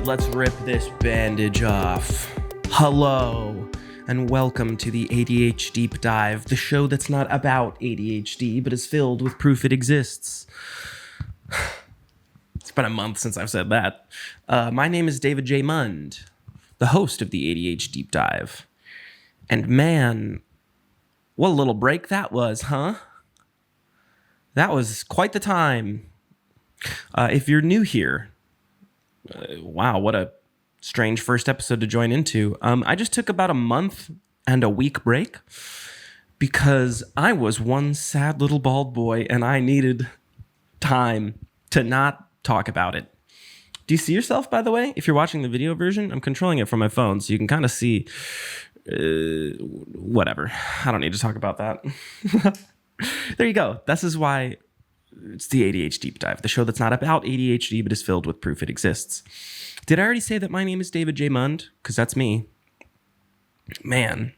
let's rip this bandage off. Hello, and welcome to the A.D.H.Deep-Dive, the show that's not about ADHD, but is filled with proof it exists. It's been a month since I've said that. My name is David J. Mund, the host of the A.D.H.Deep-Dive. And man, what a little break that was, huh? That was quite the time. If you're new here, wow, what a strange first episode to join into. I just took about a month and a week break because I was one sad little bald boy and I needed time to not talk about it. Do you see yourself, by the way? If you're watching the video version, I'm controlling it from my phone so you can kind of see whatever. I don't need to talk about that. There you go. This is why it's the A.D.H.Deep-Dive, the show that's not about ADHD, but is filled with proof it exists. Did I already say that my name is David J. Mund? Because that's me. Man.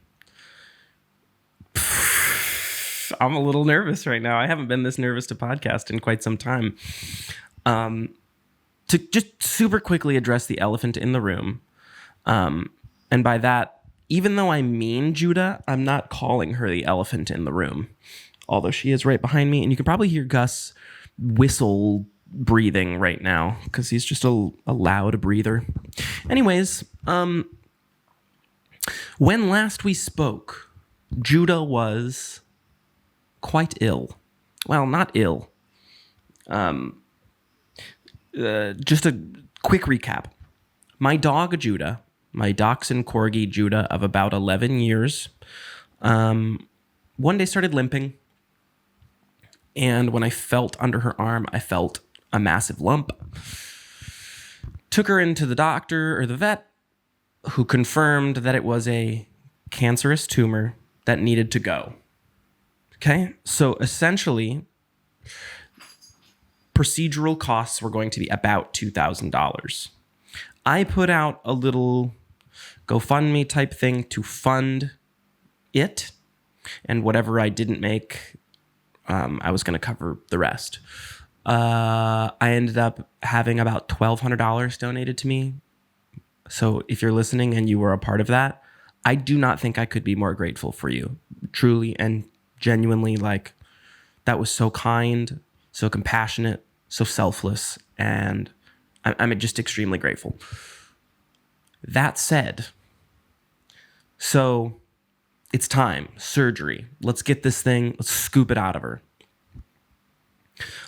I'm a little nervous right now. I haven't been this nervous to podcast in quite some time. To just super quickly address the elephant in the room. And by that, even though I mean Judah, I'm not calling her the elephant in the room. Although she is right behind me. And you can probably hear Gus whistle breathing right now because he's just a loud breather. Anyways, when last we spoke, Judah was quite ill. Well, not ill. Just a quick recap. My dog, Judah, my dachshund corgi, Judah, of about 11 years, one day started limping. And when I felt under her arm, I felt a massive lump. Took her into the doctor or the vet, who confirmed that it was a cancerous tumor that needed to go. Okay, so essentially, procedural costs were going to be about $2,000. I put out a little GoFundMe type thing to fund it, and whatever I didn't make, I was going to cover the rest. I ended up having about $1,200 donated to me. So if you're listening and you were a part of that, I do not think I could be more grateful for you. Truly and genuinely, like, that was so kind, so compassionate, so selfless, and I'm just extremely grateful. That said, so it's time. Surgery. Let's get this thing, let's scoop it out of her.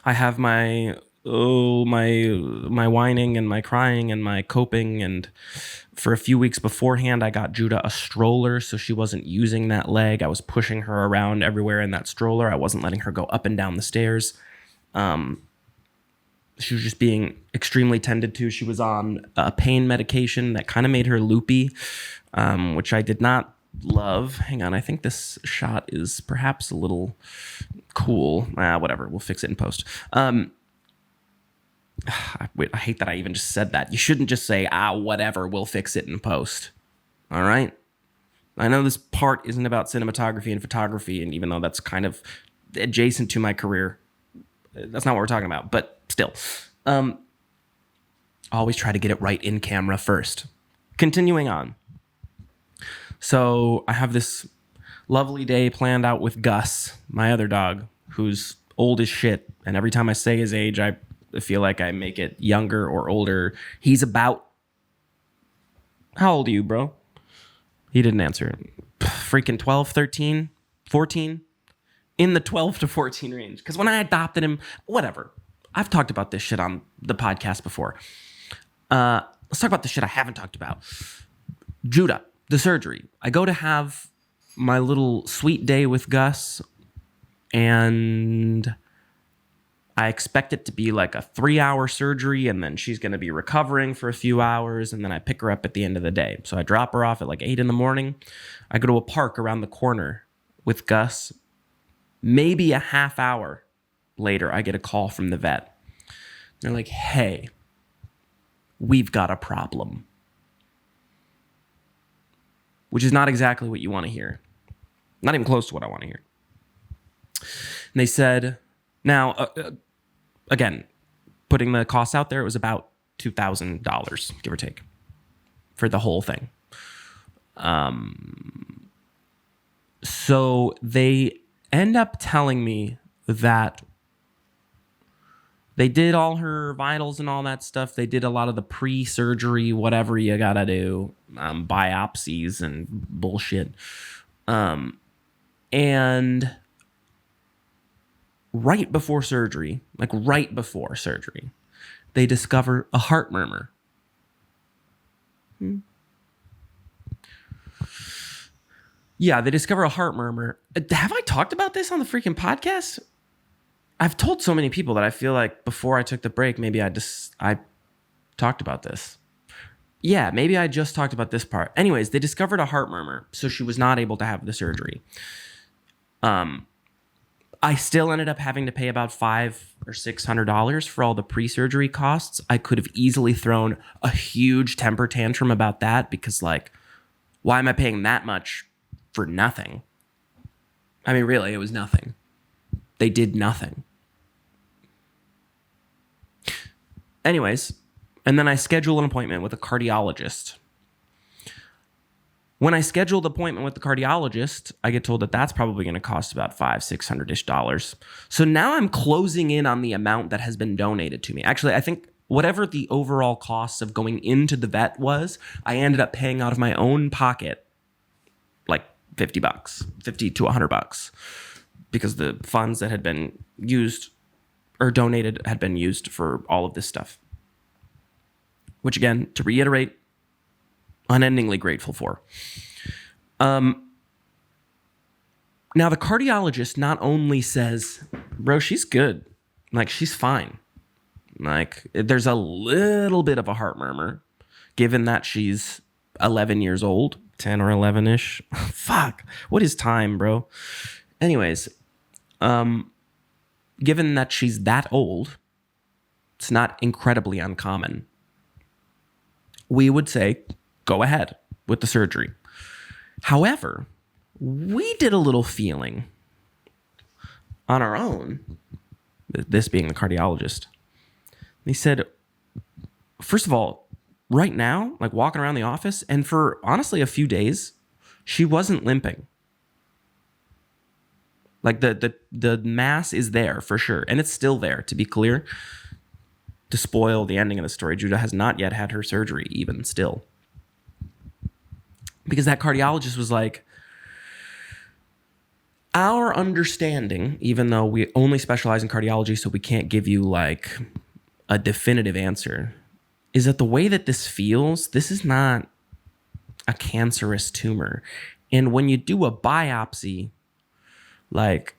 I have my whining and my crying and my coping, and for a few weeks beforehand, I got Judah a stroller, so she wasn't using that leg. I was pushing her around everywhere in that stroller. I wasn't letting her go up and down the stairs. She was just being extremely tended to. She was on a pain medication that kind of made her loopy, which I did not love. Hang on, I think this shot is perhaps a little cool. Whatever, we'll fix it in post. I hate that I even just said that. You shouldn't just say, whatever, we'll fix it in post. All right? I know this part isn't about cinematography and photography, and even though that's kind of adjacent to my career, that's not what we're talking about, but still. Always try to get it right in camera first. Continuing on. So I have this lovely day planned out with Gus, my other dog, who's old as shit. And every time I say his age, I feel like I make it younger or older. He's about... How old are you, bro? He didn't answer. Freaking 12, 13, 14? In the 12 to 14 range. Because when I adopted him, whatever. I've talked about this shit on the podcast before. Let's talk about the shit I haven't talked about. Judah, the surgery. I go to have my little sweet day with Gus, and I expect it to be like a 3-hour surgery, and then she's going to be recovering for a few hours, and then I pick her up at the end of the day. So I drop her off at like 8 in the morning. I go to a park around the corner with Gus. Maybe a half hour later, I get a call from the vet. They're like, hey, we've got a problem. Which is not exactly what you want to hear. Not even close to what I want to hear. And they said, now, again, putting the costs out there, it was about $2,000, give or take, for the whole thing. So they end up telling me that they did all her vitals and all that stuff. They did a lot of the pre-surgery, whatever you gotta do, biopsies and bullshit. And right before surgery, they discover a heart murmur. Yeah, they discover a heart murmur. Have I talked about this on the freaking podcast? I've told so many people that I feel like before I took the break, maybe I talked about this. Yeah, maybe I just talked about this part. Anyways, they discovered a heart murmur, so she was not able to have the surgery. I still ended up having to pay about $500 or $600 for all the pre-surgery costs. I could have easily thrown a huge temper tantrum about that because, like, why am I paying that much for nothing? I mean, really, it was nothing. They did nothing. Anyways, and then I schedule an appointment with a cardiologist. When I schedule the appointment with the cardiologist, I get told that that's probably going to cost about $500-$600-ish. So now I'm closing in on the amount that has been donated to me. Actually, I think whatever the overall cost of going into the vet was, I ended up paying out of my own pocket like $50, $50 to $100, because the funds that had been used or donated had been used for all of this stuff. Which, again, to reiterate, unendingly grateful for. Now, the cardiologist not only says, bro, she's good. Like, she's fine. Like, there's a little bit of a heart murmur, given that she's 11 years old, 10 or 11-ish. Fuck. What is time, bro? Anyways, given that she's that old, it's not incredibly uncommon. We would say, go ahead with the surgery. However, we did a little feeling on our own, this being the cardiologist. He said, first of all, right now, like walking around the office, and for honestly a few days, she wasn't limping. Like the mass is there for sure. And it's still there, to be clear. To spoil the ending of the story, Judah has not yet had her surgery, even still. Because that cardiologist was like, our understanding, even though we only specialize in cardiology, so we can't give you like a definitive answer, is that the way that this feels, this is not a cancerous tumor. And when you do a biopsy, like,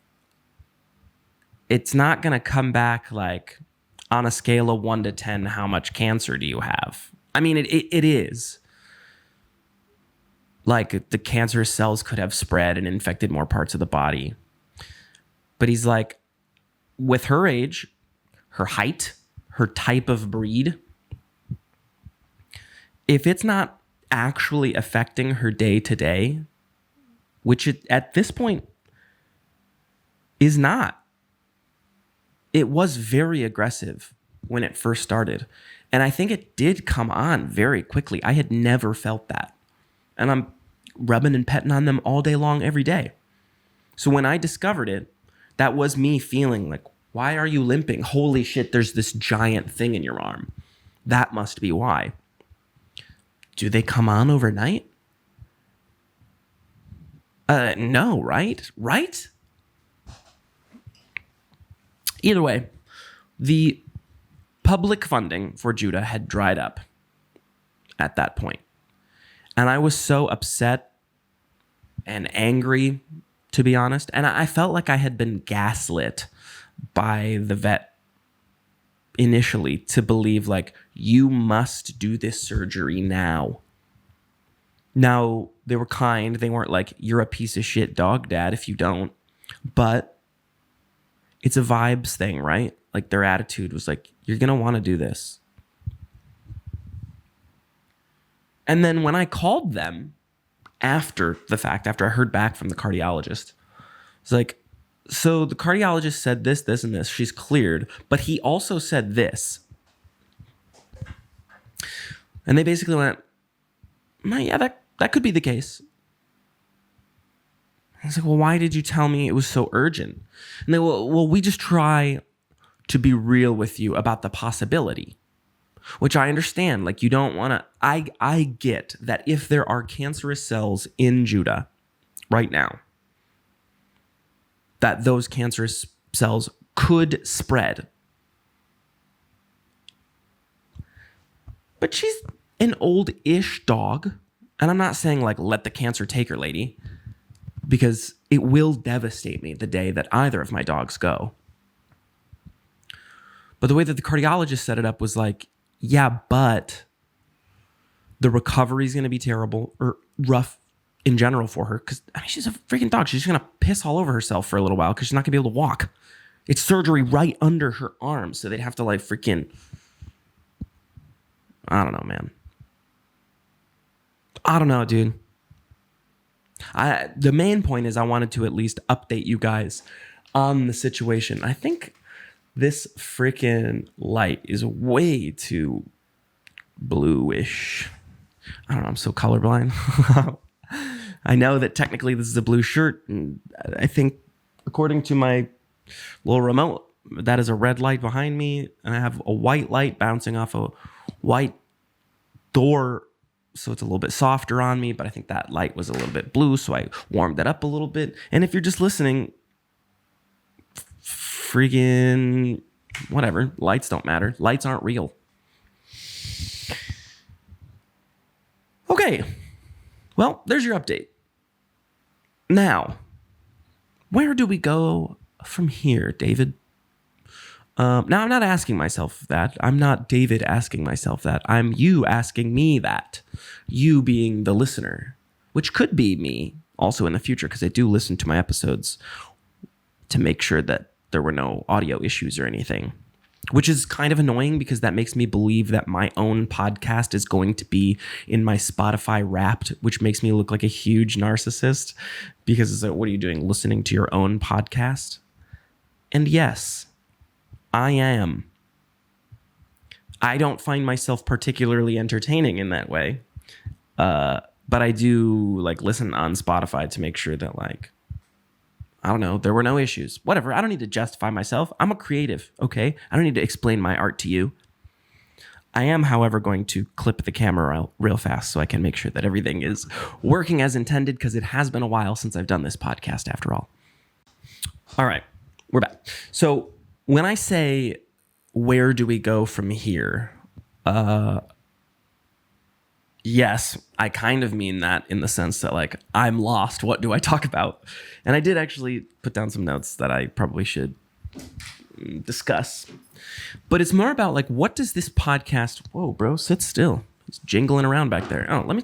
it's not going to come back like on a scale of 1 to 10, how much cancer do you have? I mean, it is. Like, the cancerous cells could have spread and infected more parts of the body. But he's like, with her age, her height, her type of breed, if it's not actually affecting her day to day, which it, at this point is not. It was very aggressive when it first started. And I think it did come on very quickly. I had never felt that. And I'm rubbing and petting on them all day long, every day. So when I discovered it, that was me feeling like, why are you limping? Holy shit, there's this giant thing in your arm. That must be why. Do they come on overnight? No, right? Right? Either way, the public funding for Judah had dried up at that point. And I was so upset and angry, to be honest. And I felt like I had been gaslit by the vet initially to believe, like, you must do this surgery now. Now, they were kind. They weren't like, you're a piece of shit dog dad if you don't. But it's a vibes thing, right? Like, their attitude was like, you're going to want to do this. And then when I called them after the fact, after I heard back from the cardiologist, it's like, so the cardiologist said this, this, and this. She's cleared. But he also said this. And they basically went, yeah, that could be the case. I was like, well, why did you tell me it was so urgent? And they were, well, we just try to be real with you about the possibility, which I understand. Like, you don't want to, I get that if there are cancerous cells in Judah right now, that those cancerous cells could spread. But she's an old-ish dog. And I'm not saying, like, let the cancer take her, lady, because it will devastate me the day that either of my dogs go. But the way that the cardiologist set it up was like, yeah, but the recovery is going to be terrible or rough in general for her. Because, I mean, she's a freaking dog. She's just going to piss all over herself for a little while because she's not going to be able to walk. It's surgery right under her arm. So they'd have to, like, freaking... I don't know, man. I don't know, dude. The main point is I wanted to at least update you guys on the situation. I think this freaking light is way too bluish. I don't know. I'm so colorblind. I know that technically this is a blue shirt. And I think according to my little remote, that is a red light behind me. And I have a white light bouncing off a white door. So it's a little bit softer on me, but I think that light was a little bit blue, so I warmed it up a little bit. And if you're just listening, freaking whatever, lights don't matter. Lights aren't real. Okay, well, there's your update. Now, where do we go from here, David? Now, I'm not asking myself that. I'm not David asking myself that. I'm you asking me that. You being the listener, which could be me also in the future, because I do listen to my episodes to make sure that there were no audio issues or anything, which is kind of annoying because that makes me believe that my own podcast is going to be in my Spotify Wrapped, which makes me look like a huge narcissist because it's like, what are you doing, listening to your own podcast? And yes, I am. I don't find myself particularly entertaining in that way. But I do like listen on Spotify to make sure that, like, I don't know, there were no issues. Whatever. I don't need to justify myself. I'm a creative, okay? I don't need to explain my art to you. I am, however, going to clip the camera real fast so I can make sure that everything is working as intended, because it has been a while since I've done this podcast after all. All right, we're back. So when I say, where do we go from here? Yes, I kind of mean that in the sense that, like, I'm lost. What do I talk about? And I did actually put down some notes that I probably should discuss. But it's more about, like, what does this podcast... Whoa, bro, sit still. He's jingling around back there. Oh, let me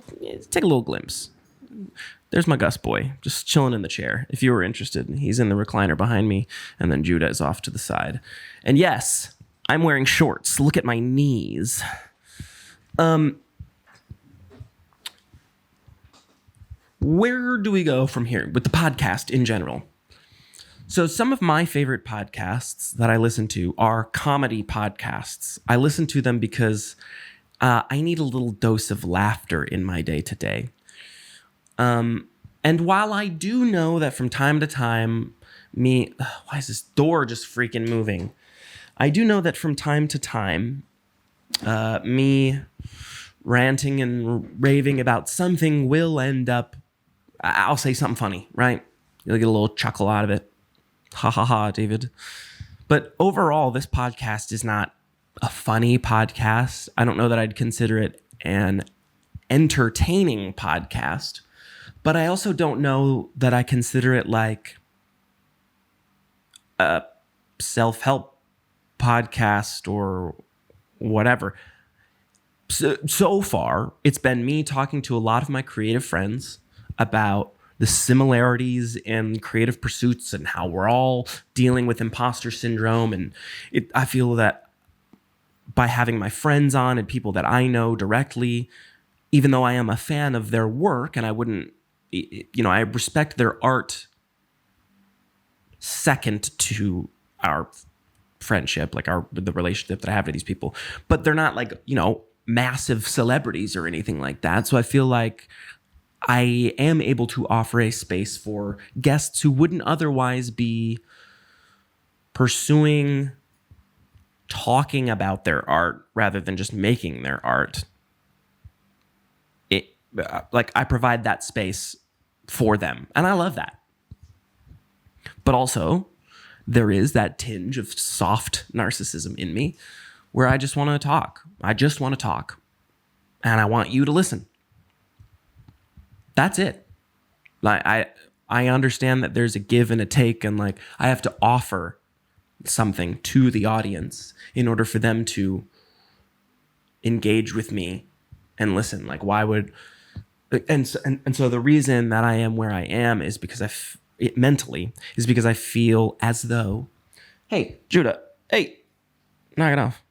take a little glimpse. There's my Gus boy, just chilling in the chair. If you were interested, he's in the recliner behind me, and then Judah is off to the side. And yes, I'm wearing shorts. Look at my knees. Where do we go from here with the podcast in general? So some of my favorite podcasts that I listen to are comedy podcasts. I listen to them because I need a little dose of laughter in my day-to-day. And while I do know that from time to time, why is this door just freaking moving? I do know that from time to time, me ranting and raving about something will end up, I'll say something funny, right? You'll get a little chuckle out of it. Ha ha ha, David. But overall, this podcast is not a funny podcast. I don't know that I'd consider it an entertaining podcast. But I also don't know that I consider it like a self-help podcast or whatever. So far, it's been me talking to a lot of my creative friends about the similarities in creative pursuits and how we're all dealing with imposter syndrome. And I feel that by having my friends on and people that I know directly, even though I am a fan of their work and I wouldn't, I respect their art second to our friendship, like the relationship that I have to these people, but they're not like, massive celebrities or anything like that. So I feel like I am able to offer a space for guests who wouldn't otherwise be pursuing talking about their art rather than just making their art. Like I provide that space for them, and I love that. But also, there is that tinge of soft narcissism in me where I just want to talk. I just want to talk, and I want you to listen. That's it. Like I understand that there's a give and a take, and like I have to offer something to the audience in order for them to engage with me and listen. Like why would and so the reason that I am where I am is because mentally is because I feel as though, hey Judah, hey, knock it off.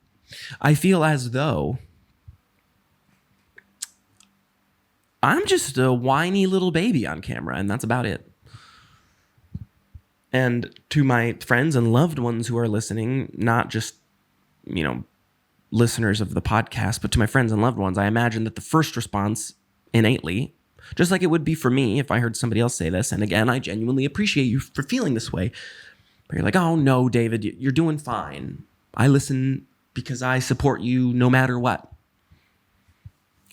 I feel as though I'm just a whiny little baby on camera, and that's about it. And to my friends and loved ones who are listening, not just, listeners of the podcast, but to my friends and loved ones, I imagine that the first response innately, just like it would be for me if I heard somebody else say this, and again, I genuinely appreciate you for feeling this way, but you're like, oh no, David, you're doing fine. I listen because I support you no matter what.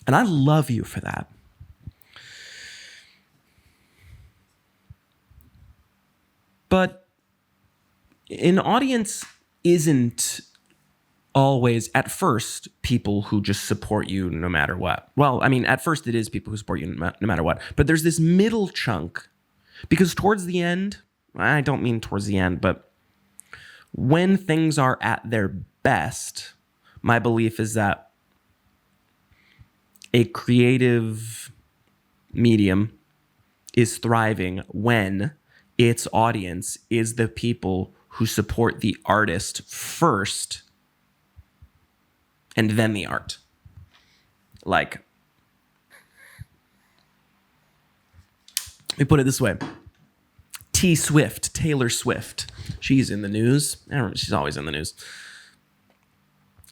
And I love you for that. But an audience isn't always, at first, people who just support you no matter what. Well, I mean, at first it is people who support you no matter what. But there's this middle chunk. Because towards the end, I don't mean towards the end, but when things are at their best, my belief is that a creative medium is thriving when its audience is the people who support the artist first and then the art. Like, let me put it this way. Taylor Swift, she's in the news. She's always in the news.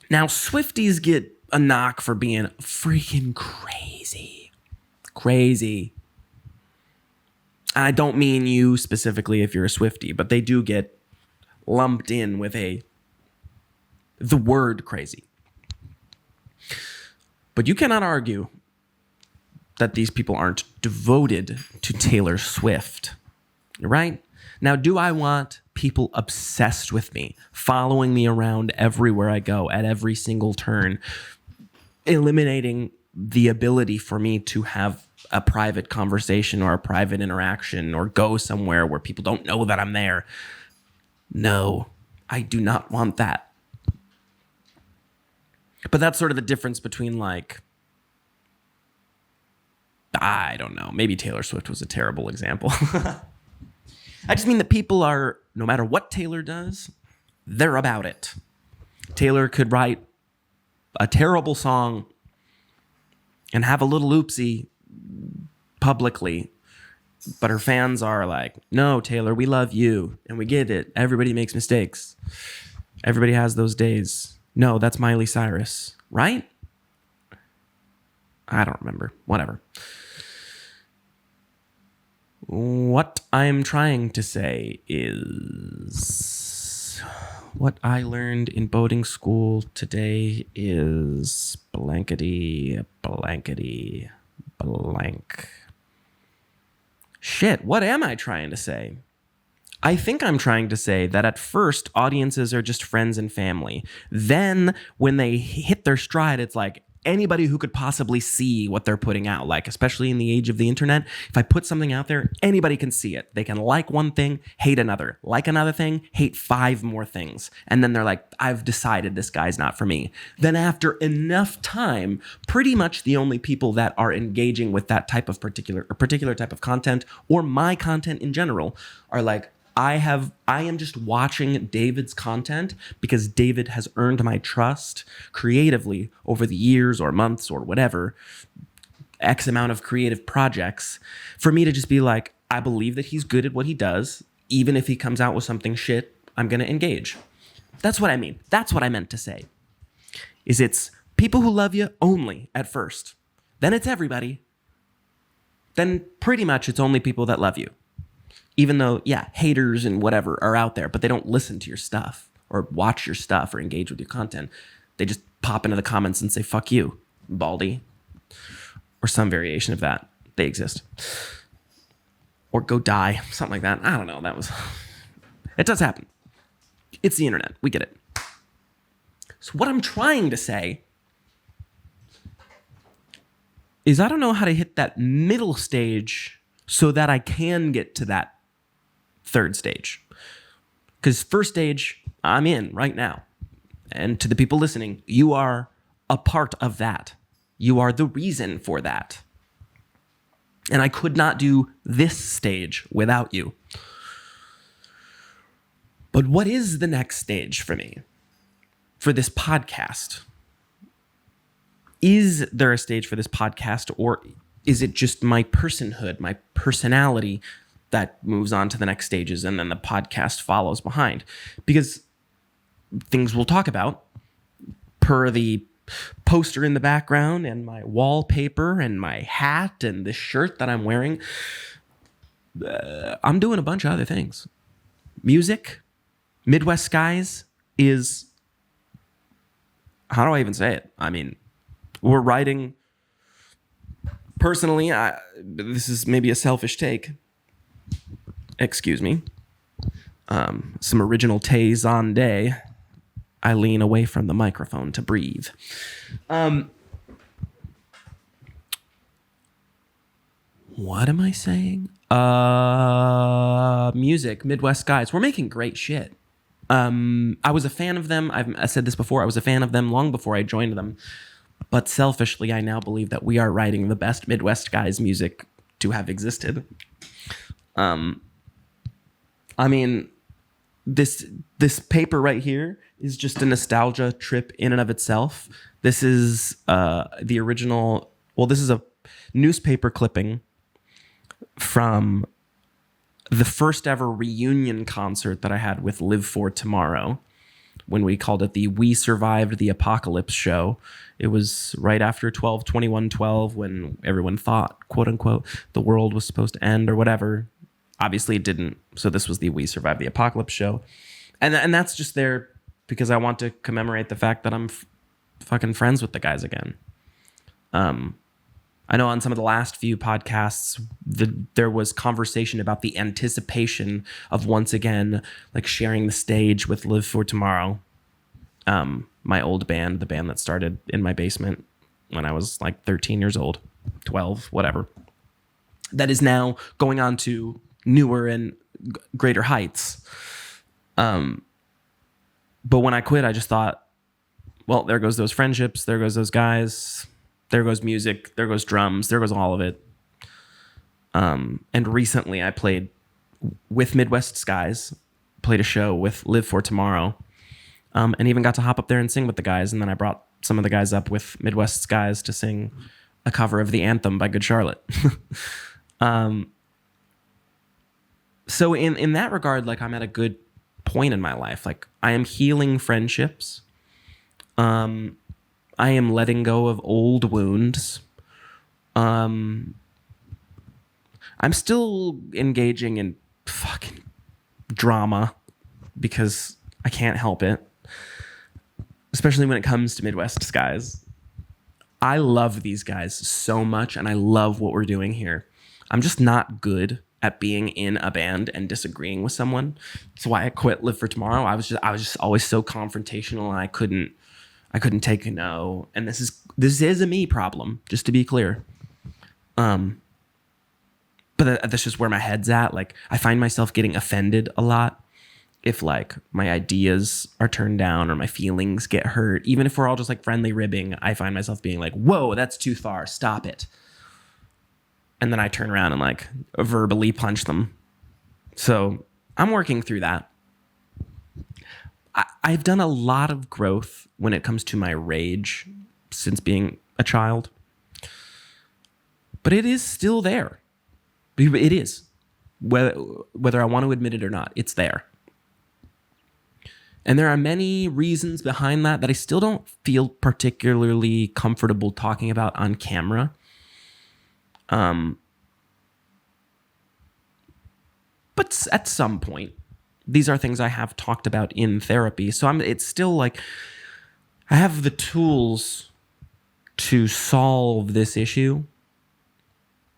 Now, Swifties get a knock for being freaking crazy. Crazy. I don't mean you specifically if you're a Swiftie, but they do get lumped in with the word crazy. But you cannot argue that these people aren't devoted to Taylor Swift, right? Now, do I want people obsessed with me, following me around everywhere I go, at every single turn, eliminating the ability for me to have a private conversation or a private interaction or go somewhere where people don't know that I'm there? No, I do not want that. But that's sort of the difference between, like, I don't know, maybe Taylor Swift was a terrible example. I just mean that people are, no matter what Taylor does, they're about it. Taylor could write a terrible song and have a little oopsie publicly, but her fans are like, no, Taylor, we love you, and we get it. Everybody makes mistakes. Everybody has those days. No, that's Miley Cyrus, right? I don't remember. Whatever. What I'm trying to say is what I learned in boating school today is blankety blank. Shit, what am I trying to say? I think I'm trying to say that at first, audiences are just friends and family. Then, when they hit their stride, it's like anybody who could possibly see what they're putting out. Like, especially in the age of the internet, if I put something out there, anybody can see it. They can like one thing, hate another. Like another thing, hate 5 more things. And then they're like, I've decided this guy's not for me. Then after enough time, pretty much the only people that are engaging with that type of particular type of content, or my content in general, are like, I am just watching David's content because David has earned my trust creatively over the years or months or whatever, X amount of creative projects, for me to just be like, I believe that he's good at what he does. Even if he comes out with something shit, I'm going to engage. That's what I mean. That's what I meant to say. It's People who love you only at first. Then it's everybody. Then pretty much it's only people that love you. Even though, yeah, haters and whatever are out there, but they don't listen to your stuff or watch your stuff or engage with your content. They just pop into the comments and say, fuck you, Baldy. Or some variation of that. They exist. Or go die. Something like that. I don't know. It does happen. It's the internet. We get it. So what I'm trying to say is I don't know how to hit that middle stage so that I can get to that third stage. Because first stage, I'm in right now. And to the people listening, you are a part of that. You are the reason for that. And I could not do this stage without you. But what is the next stage for me? For this podcast? Is there a stage for this podcast, or is it just my personhood, my personality that moves on to the next stages and then the podcast follows behind? Because things we'll talk about, per the poster in the background and my wallpaper and my hat and the shirt that I'm wearing, I'm doing a bunch of other things. Music, Midwest Skies is, how do I even say it? I mean, we're writing, personally, this is maybe a selfish take. Excuse me. Some original Tays on day. I lean away from the microphone to breathe. What am I saying? Music, Midwest Guys. We're making great shit. I was a fan of them. I said this before. I was a fan of them long before I joined them. But selfishly, I now believe that we are writing the best Midwest Guys music to have existed. I mean, this paper right here is just a nostalgia trip in and of itself. This is the original. Well, this is a newspaper clipping from the first ever reunion concert that I had with Live for Tomorrow, when we called it the We Survived the Apocalypse show. It was right after 12/21/12, when everyone thought, quote unquote, the world was supposed to end or whatever. Obviously it didn't. So this was the We Survived the Apocalypse show. And that's just there because I want to commemorate the fact that I'm fucking friends with the guys again. I know on some of the last few podcasts, there was conversation about the anticipation of once again, like sharing the stage with Live for Tomorrow. My old band, the band that started in my basement when I was like 13 years old, 12, whatever. That is now going on to newer and greater heights. But when I quit, I just thought, well, there goes those friendships. There goes those guys. There goes music. There goes drums. There goes all of it. And recently I played with Midwest Skies, played a show with Live for Tomorrow, and even got to hop up there and sing with the guys. And then I brought some of the guys up with Midwest Skies to sing a cover of The Anthem by Good Charlotte. So in that regard, like, I'm at a good point in my life. Like, I am healing friendships. I am letting go of old wounds. I'm still engaging in fucking drama because I can't help it. Especially when it comes to Midwest Skies. I love these guys so much, and I love what we're doing here. I'm just not good at being in a band and disagreeing with someone. That's why I quit Live for Tomorrow. I was just always so confrontational, and I couldn't take a no. And this is a me problem, just to be clear. But that's just where my head's at. Like, I find myself getting offended a lot if, like, my ideas are turned down or my feelings get hurt. Even if we're all just like friendly ribbing, I find myself being like, whoa, that's too far. Stop it. And then I turn around and like verbally punch them. So I'm working through that. I've done a lot of growth when it comes to my rage since being a child. But it is still there. It is. Whether I want to admit it or not, it's there. And there are many reasons behind that I still don't feel particularly comfortable talking about on camera. But at some point, these are things I have talked about in therapy. So it's still like I have the tools to solve this issue.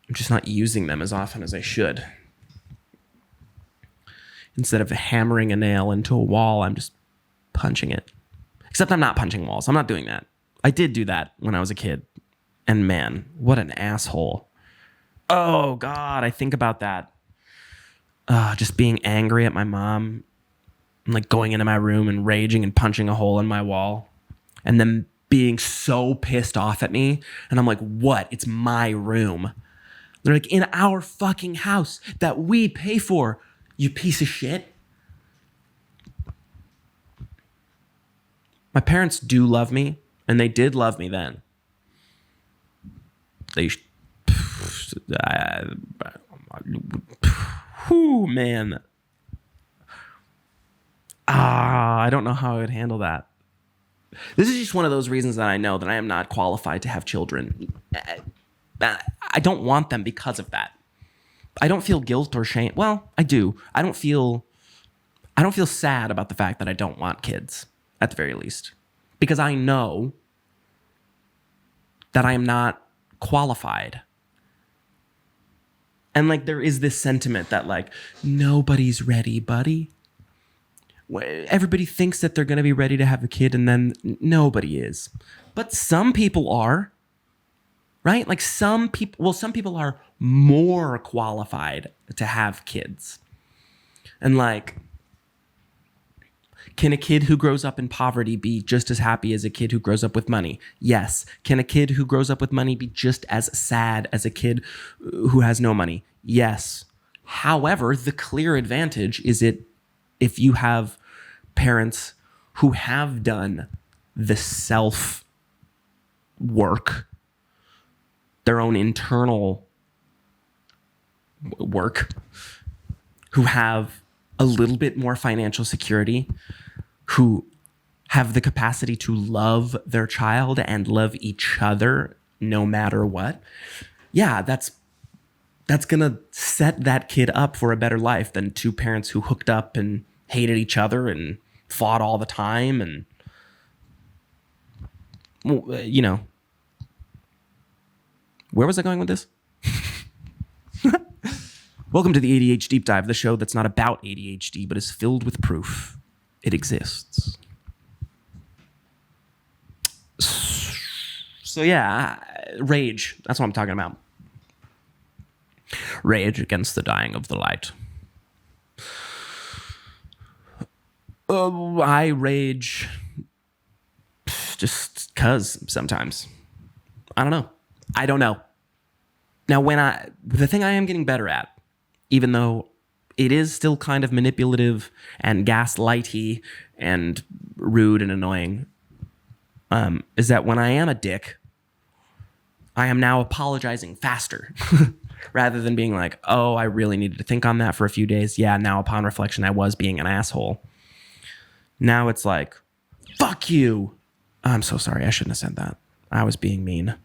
I'm just not using them as often as I should. Instead of hammering a nail into a wall, I'm just punching it. Except I'm not punching walls. I'm not doing that. I did do that when I was a kid. And man, what an asshole. Oh, God, I think about that. Just being angry at my mom. And like going into my room and raging and punching a hole in my wall. And then being so pissed off at me. And I'm like, what? It's my room. They're like, in our fucking house that we pay for, you piece of shit. My parents do love me, and they did love me then. Man. I don't know how I would handle that. This is just one of those reasons that I know that I am not qualified to have children. I don't want them because of that. I don't feel guilt or shame. Well, I do. I don't feel sad about the fact that I don't want kids, at the very least. Because I know that I am not qualified. And like there is this sentiment that like, nobody's ready, buddy. Everybody thinks that they're going to be ready to have a kid and then nobody is. But some people are. Right? Like some people are more qualified to have kids. And like, can a kid who grows up in poverty be just as happy as a kid who grows up with money? Yes. Can a kid who grows up with money be just as sad as a kid who has no money? Yes. However, the clear advantage is if you have parents who have done the self work, their own internal work, who have a little bit more financial security, who have the capacity to love their child and love each other no matter what. Yeah, that's going to set that kid up for a better life than two parents who hooked up and hated each other and fought all the time and, you know. Where was I going with this? Welcome to the A.D.H. Deep Dive, the show that's not about ADHD, but is filled with proof. It exists. So yeah, rage. That's what I'm talking about. Rage against the dying of the light. I rage just because sometimes. I don't know. Now, the thing I am getting better at, even though it is still kind of manipulative and gaslighty and rude and annoying, is that when I am a dick, I am now apologizing faster rather than being like, oh, I really needed to think on that for a few days. Yeah, now upon reflection, I was being an asshole. Now it's like, fuck you. I'm so sorry. I shouldn't have said that. I was being mean.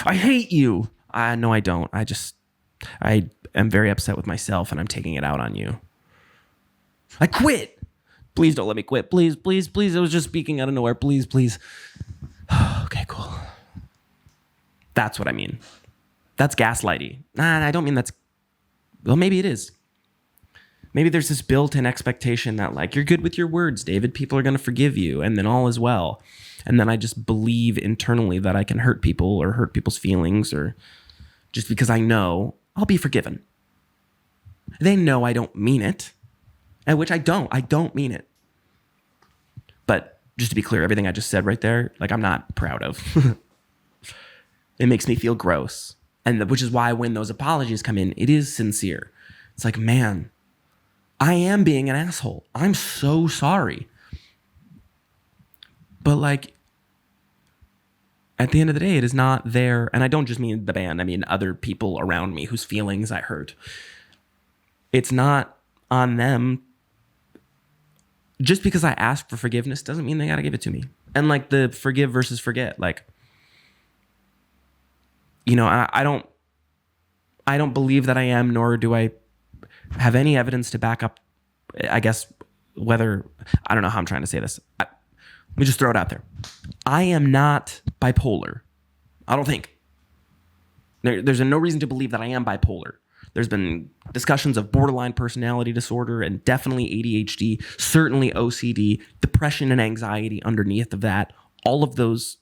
I hate you. No, I don't. I am very upset with myself and I'm taking it out on you. I quit. Please don't let me quit. Please, please, please. I was just speaking out of nowhere. Please, please. Okay, cool. That's what I mean. That's gaslighting. I don't mean that's... Well, maybe it is. Maybe there's this built-in expectation that like, you're good with your words, David. People are going to forgive you and then all is well. And then I just believe internally that I can hurt people or hurt people's feelings or just because I know I'll be forgiven. They know I don't mean it, and which I don't mean it. But just to be clear, everything I just said right there, like I'm not proud of. It makes me feel gross. And which is why when those apologies come in, it is sincere. It's like, man, I am being an asshole. I'm so sorry. But like, at the end of the day, it is not there. And I don't just mean the band. I mean other people around me whose feelings I hurt. It's not on them just because I ask for forgiveness doesn't mean they got to give it to me. And like the forgive versus forget, like, you know, I don't believe that I am, nor do I have any evidence to back up, I guess, whether, I don't know how I'm trying to say this. Let me just throw it out there. I am not bipolar. I don't think. There's no reason to believe that I am bipolar. There's been discussions of borderline personality disorder and definitely ADHD, certainly OCD, depression and anxiety underneath of that. All of those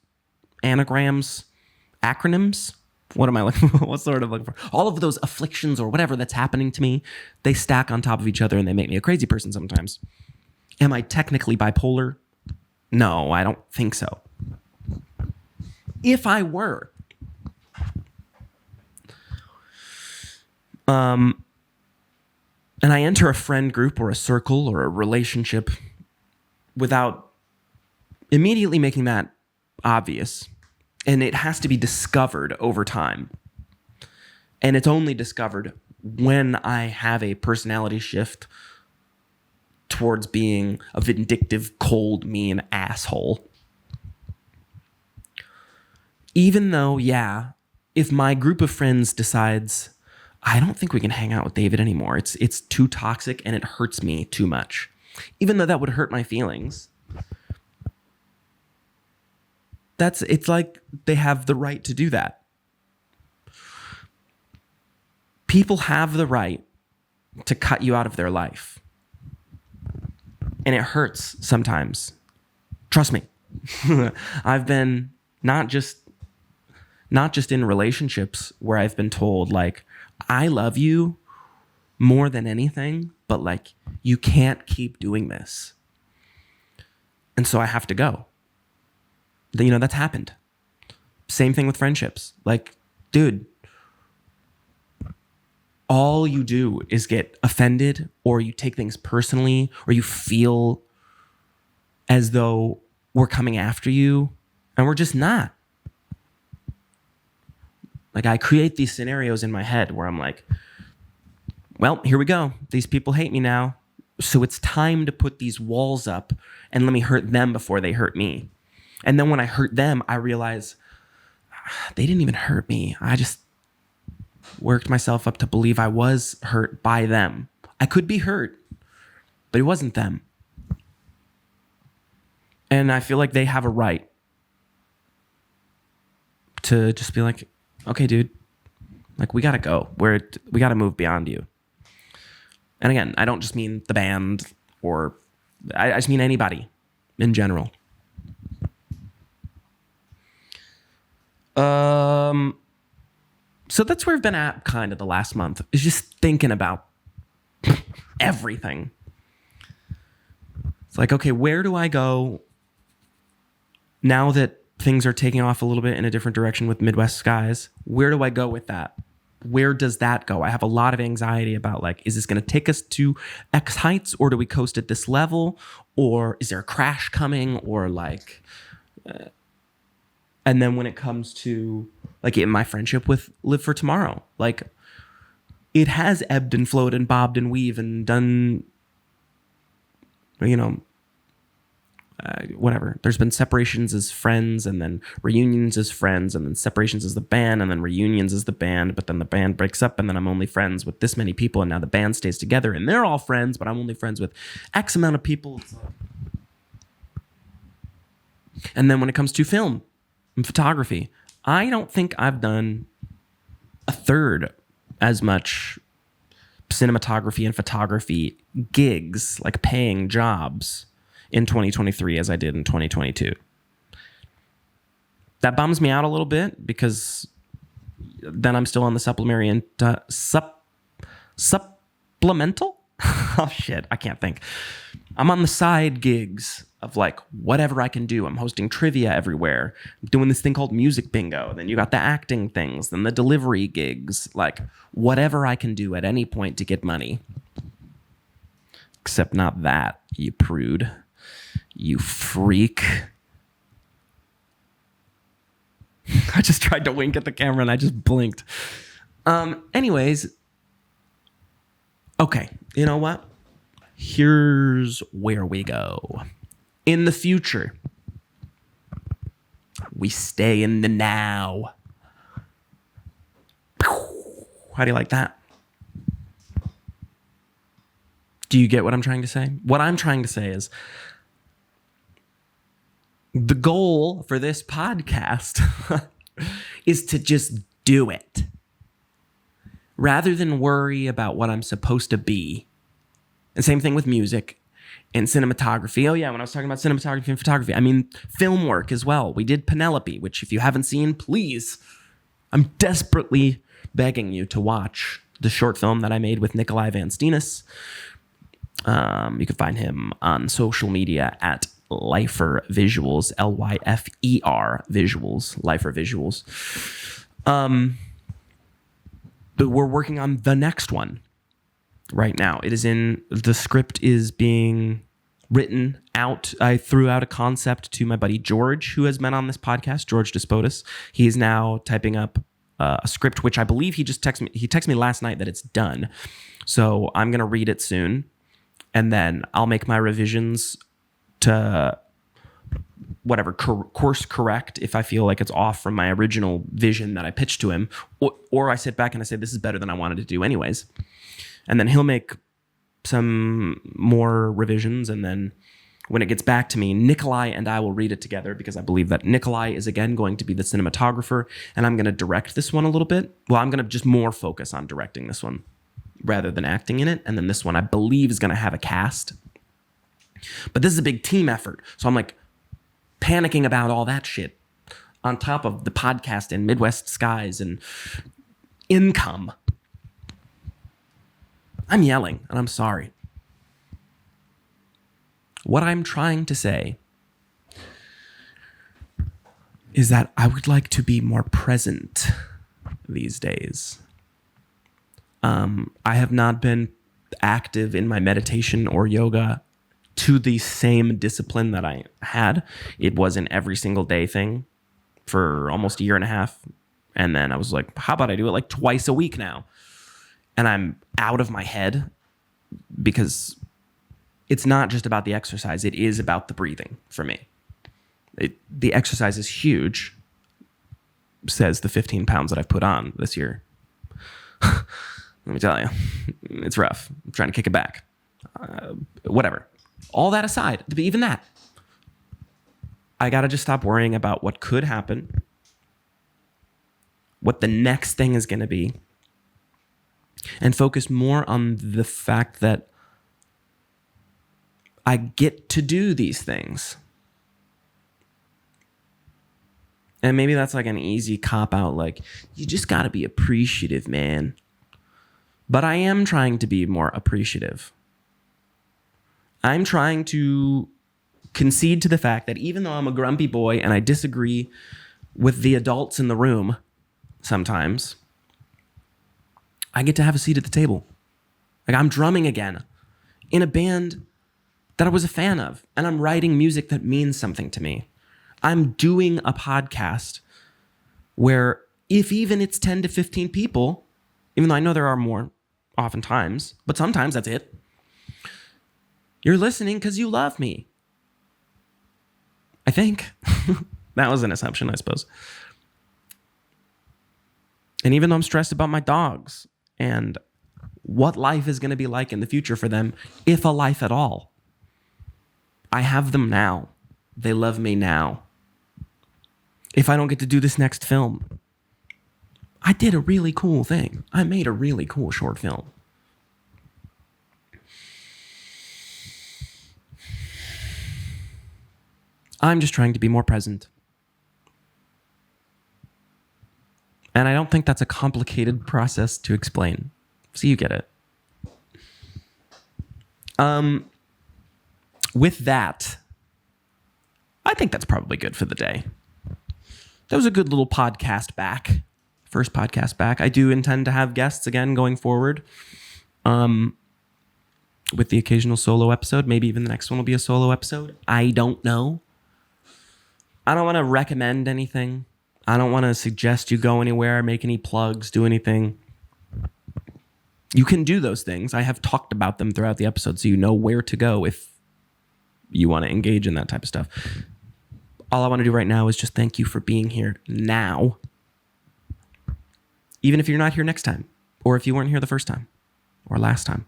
anagrams, acronyms, what am I looking for? What sort of looking for? All of those afflictions or whatever that's happening to me, they stack on top of each other and they make me a crazy person sometimes. Am I technically bipolar? No, I don't think so. If I were, and I enter a friend group or a circle or a relationship without immediately making that obvious, and it has to be discovered over time, and it's only discovered when I have a personality shift towards being a vindictive, cold, mean asshole. Even though, yeah, if my group of friends decides, I don't think we can hang out with David anymore, it's too toxic and it hurts me too much, even though that would hurt my feelings, it's like they have the right to do that. People have the right to cut you out of their life. And it hurts sometimes. Trust me. I've been not just in relationships where I've been told, like, I love you more than anything, but like, you can't keep doing this. And so I have to go. You know, that's happened. Same thing with friendships. Like, dude, all you do is get offended, or you take things personally, or you feel as though we're coming after you, and we're just not. Like, I create these scenarios in my head where I'm like, well, here we go. These people hate me now. So it's time to put these walls up and let me hurt them before they hurt me. And then when I hurt them, I realize they didn't even hurt me. I just worked myself up to believe I was hurt by them. I could be hurt, but it wasn't them. And I feel like they have a right to just be like, okay, dude, like, we gotta go. We gotta move beyond you. And again, I don't just mean the band, or I just mean anybody in general. So that's where I've been at kind of the last month, is just thinking about everything. It's like, okay, where do I go now that things are taking off a little bit in a different direction with Midwest skies? Where do I go with that? Where does that go? I have a lot of anxiety about, like, is this going to take us to X heights, or do we coast at this level, or is there a crash coming, or like, and then when it comes to, like, in my friendship with Live for Tomorrow, like, it has ebbed and flowed and bobbed and weaved and done, you know, whatever. There's been separations as friends, and then reunions as friends, and then separations as the band, and then reunions as the band, but then the band breaks up, and then I'm only friends with this many people, and now the band stays together, and they're all friends, but I'm only friends with X amount of people. And then when it comes to film and photography, I don't think I've done a third as much cinematography and photography gigs, like paying jobs, in 2023 as I did in 2022. That bums me out a little bit, because then I'm still on the supplementary and supplemental? Oh shit, I can't think. I'm on the side gigs of, like, whatever I can do. I'm hosting trivia everywhere. I'm doing this thing called music bingo. Then you got the acting things, then the delivery gigs, like, whatever I can do at any point to get money. Except not that, you prude. You freak. I just tried to wink at the camera and I just blinked. Anyways. Okay, you know what? Here's where we go. In the future, we stay in the now. How do you like that? Do you get what I'm trying to say? What I'm trying to say is the goal for this podcast is to just do it. Rather than worry about what I'm supposed to be. And same thing with music and cinematography. Oh yeah, when I was talking about cinematography and photography, I mean film work as well. We did Penelope, which if you haven't seen, please, I'm desperately begging you to watch the short film that I made with Nikolai Van Steenis. You can find him on social media at Lifer Visuals, Lyfer Visuals, Lifer Visuals. But we're working on the next one right now. The script is being written out. I threw out a concept to my buddy George, who has been on this podcast, George Despotis. He is now typing up a script, which I believe he just texted me. He texted me last night that it's done. So I'm going to read it soon. And then I'll make my revisions to whatever, course correct if I feel like it's off from my original vision that I pitched to him. Or I sit back and I say, this is better than I wanted to do anyways. And then he'll make some more revisions. And then when it gets back to me, Nikolai and I will read it together because I believe that Nikolai is again going to be the cinematographer. And I'm going to direct this one a little bit. Well, I'm going to just more focus on directing this one rather than acting in it. And then this one I believe is going to have a cast. But this is a big team effort. So I'm like panicking about all that shit on top of the podcast and Midwest Skies and income. I'm yelling and I'm sorry. What I'm trying to say is that I would like to be more present these days. I have not been active in my meditation or yoga to the same discipline that I had. It was an every single day thing for almost a year and a half. And then I was like, how about I do it like twice a week now? And I'm out of my head because it's not just about the exercise. It is about the breathing for me. The exercise is huge, says the 15 pounds that I've put on this year. Let me tell you, it's rough. I'm trying to kick it back. Whatever. All that aside, even that, I got to just stop worrying about what could happen, what the next thing is going to be, and focus more on the fact that I get to do these things. And maybe that's like an easy cop-out, like, you just got to be appreciative, man. But I am trying to be more appreciative. I'm trying to concede to the fact that even though I'm a grumpy boy and I disagree with the adults in the room sometimes, I get to have a seat at the table. Like, I'm drumming again in a band that I was a fan of, and I'm writing music that means something to me. I'm doing a podcast where if even it's 10 to 15 people, even though I know there are more oftentimes, but sometimes that's it. You're listening because you love me. I think. That was an assumption, I suppose. And even though I'm stressed about my dogs and what life is going to be like in the future for them, if a life at all, I have them now. They love me now. If I don't get to do this next film, I did a really cool thing. I made a really cool short film. I'm just trying to be more present. And I don't think that's a complicated process to explain. So you get it. With that, I think that's probably good for the day. That was a good little podcast back. First podcast back. I do intend to have guests again going forward. With the occasional solo episode. Maybe even the next one will be a solo episode. I don't know. I don't want to recommend anything. I don't want to suggest you go anywhere, make any plugs, do anything. You can do those things. I have talked about them throughout the episode, so you know where to go if you want to engage in that type of stuff. All I want to do right now is just thank you for being here now. Even if you're not here next time, or if you weren't here the first time, or last time.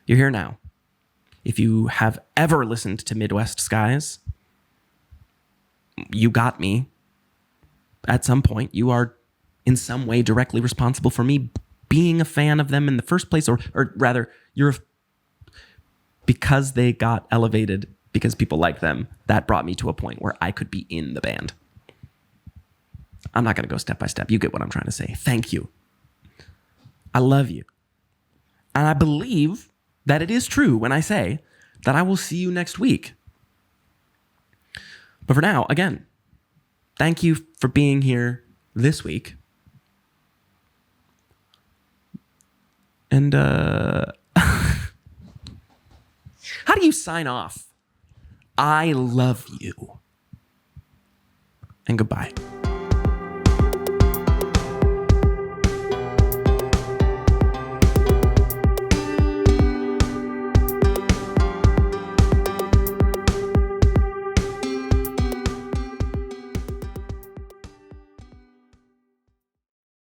You're here now. If you have ever listened to Midwest Skies, you got me. At some point, you are in some way directly responsible for me being a fan of them in the first place, or rather, because they got elevated because people like them, that brought me to a point where I could be in the band. I'm not going to go step by step. You get what I'm trying to say. Thank you. I love you. And I believe that it is true when I say that I will see you next week. But for now, again, thank you for being here this week. And how do you sign off? I love you. And goodbye.